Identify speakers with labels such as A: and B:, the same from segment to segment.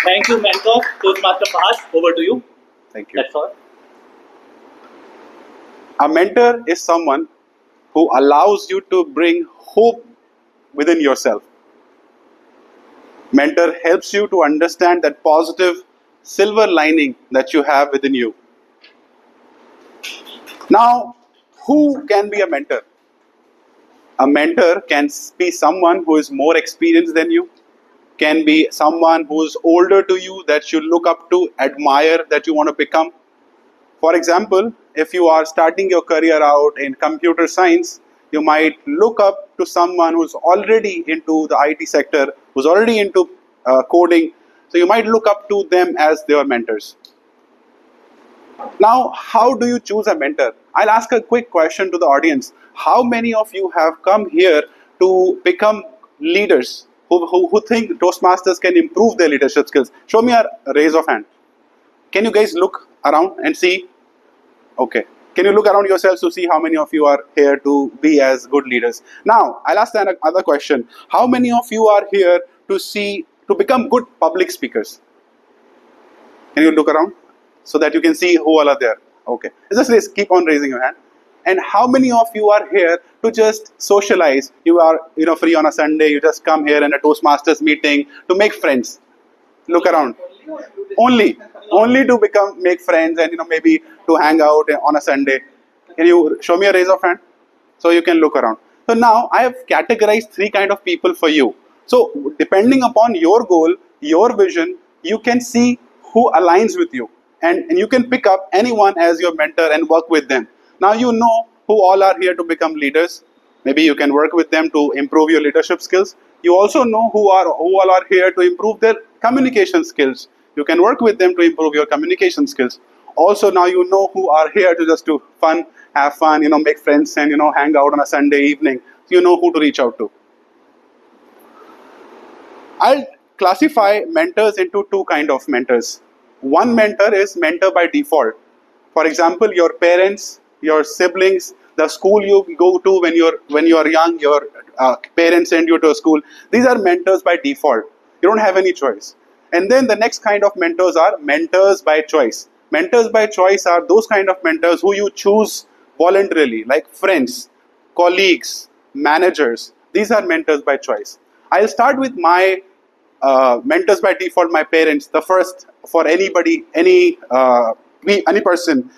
A: Thank you, mentor. Toastmaster Fahad, over to you.
B: Thank you.
A: That's all.
B: A mentor is someone who allows you to bring hope within yourself. Mentor helps you to understand that positive silver lining that you have within you. Now, who can be a mentor? A mentor can be someone who is more experienced than you, can be someone who is older to you that you look up to, admire, that you want to become. For example, if you are starting your career out in computer science, you might look up to someone who's already into the IT sector, who's already into coding. So you might look up to them as their mentors. Now, how do you choose a mentor? I'll ask a quick question to the audience. How many of you have come here to become leaders who think Toastmasters can improve their leadership skills? Show me a raise of hand. Can you guys look around and see? Okay. Can you look around yourselves to see how many of you are here to be as good leaders? Now, I'll ask another question. How many of you are here to become good public speakers? Can you look around so that you can see who all are there? Okay. Just keep on raising your hand. And how many of you are here to just socialize? You are free on a Sunday. You just come here in a Toastmasters meeting to make friends. Look around. Only to make friends and maybe to hang out on a Sunday. Can you show me a raise of hand so you can look around? So now I have categorized 3 kind of people for you. So depending upon your goal, your vision, you can see who aligns with you, and you can pick up anyone as your mentor and work with them. Now you know who all are here to become leaders. Maybe you can work with them to improve your leadership skills. You also know who all are here to improve their communication skills. You can work with them to improve your communication skills. Also, now you know who are here to just have fun, make friends and, hang out on a Sunday evening. So you know who to reach out to. I'll classify mentors into 2 kind of mentors. One mentor is mentor by default. For example, your parents, your siblings, the school you go to when you are young, your parents send you to a school. These are mentors by default. You don't have any choice. And then the next kind of mentors are mentors by choice. Mentors by choice are those kind of mentors who you choose voluntarily, like friends, colleagues, managers. These are mentors by choice. I'll start with my mentors by default, my parents. The first for anybody, any person.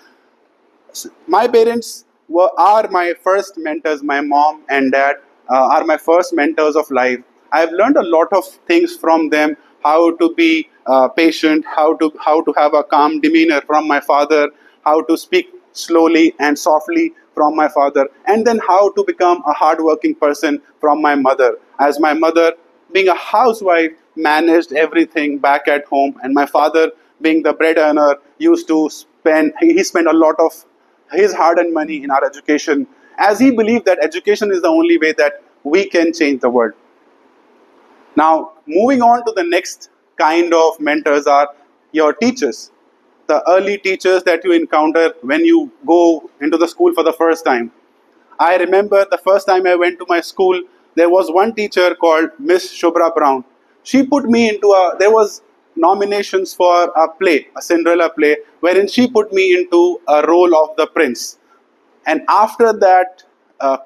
B: My parents are my first mentors. My mom and dad are my first mentors of life. I've learned a lot of things from them. How to be patient, how to have a calm demeanor from my father, how to speak slowly and softly from my father, and then how to become a hardworking person from my mother. As my mother, being a housewife, managed everything back at home, and my father, being the bread earner, he spent a lot of his hard-earned money in our education, as he believed that education is the only way that we can change the world. Now, moving on to the next kind of mentors are your teachers. The early teachers that you encounter when you go into the school for the first time. I remember the first time I went to my school, there was one teacher called Miss Shubhra Brown. She put me there was nominations for a play, a Cinderella play, wherein she put me into a role of the prince. And after that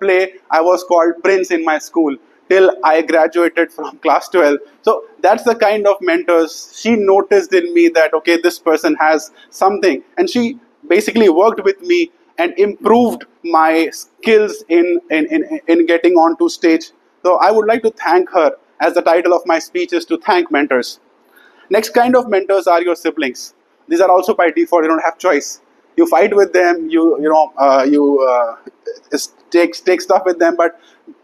B: play, I was called Prince in my school till I graduated from class 12. So that's the kind of mentors. She noticed in me that, okay, this person has something. And she basically worked with me and improved my skills in getting onto stage. So I would like to thank her, as the title of my speech is to thank mentors. Next kind of mentors are your siblings. These are also by default. You don't have choice. You fight with them. You take stuff with them. But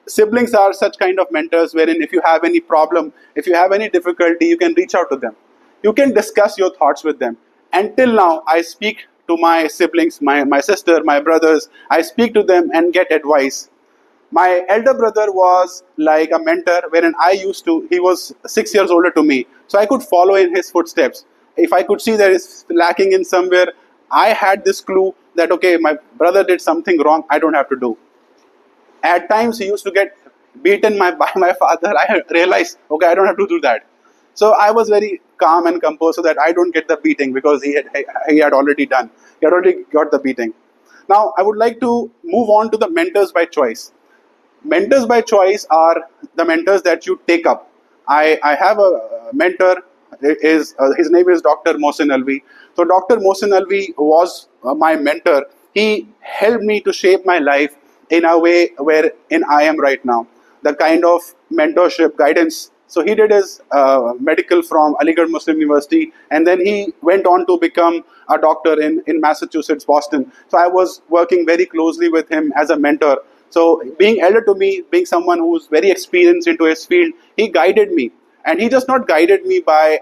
B: siblings are such kind of mentors wherein if you have any problem, if you have any difficulty, you can reach out to them. You can discuss your thoughts with them. Until now, I speak to my siblings, my sister, my brothers. I speak to them and get advice. My elder brother was like a mentor wherein he was 6 years older to me. So I could follow in his footsteps. If I could see there is lacking in somewhere, I had this clue that, okay, my brother did something wrong, I don't have to do. At times he used to get beaten by my father. I realized, okay, I don't have to do that. So I was very calm and composed so that I don't get the beating, because he had already got the beating. Now, I would like to move on to the mentors by choice. Mentors by choice are the mentors that you take up. I have a mentor. His name is Dr. Mohsin Alvi. So Dr. Mohsin Alvi was my mentor. He helped me to shape my life in a way wherein I am right now. The kind of mentorship, guidance. So he did his medical from Aligarh Muslim University, and then he went on to become a doctor in Massachusetts, Boston. So I was working very closely with him as a mentor. So being elder to me, being someone who's very experienced into his field, he guided me. And he just not guided me by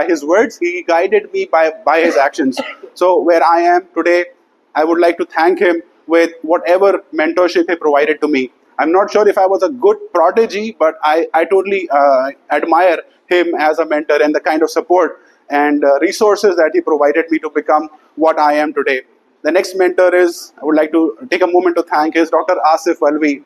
B: his words, he guided me by his actions. So where I am today, I would like to thank him with whatever mentorship he provided to me. I'm not sure if I was a good prodigy, but I totally admire him as a mentor and the kind of support and resources that he provided me to become what I am today. The next mentor I would like to take a moment to thank, is Dr. Asif Alvi.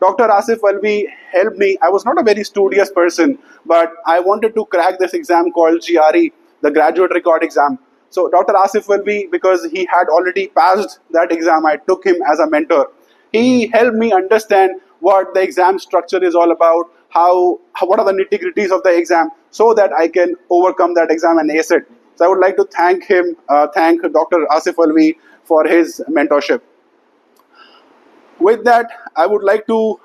B: Dr. Asif Alvi helped me. I was not a very studious person, but I wanted to crack this exam called GRE, the Graduate Record Exam. So Dr. Asif Alvi, because he had already passed that exam, I took him as a mentor. He helped me understand what the exam structure is all about, what are the nitty-gritties of the exam, so that I can overcome that exam and ace it. So I would like to thank Dr. Asif Alvi for his mentorship. With that, I would like to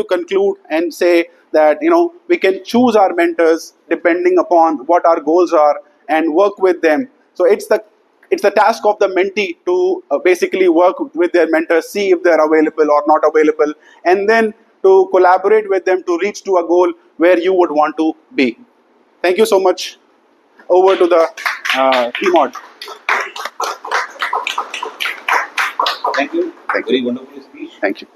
B: conclude and say that we can choose our mentors depending upon what our goals are and work with them. So it's the task of the mentee to basically work with their mentors, see if they're available or not available, and then to collaborate with them to reach to a goal where you would want to be. Thank you so much. Over to the keyboard.
A: Thank you.
B: Thank you.
A: Very wonderful speech.
B: Thank you.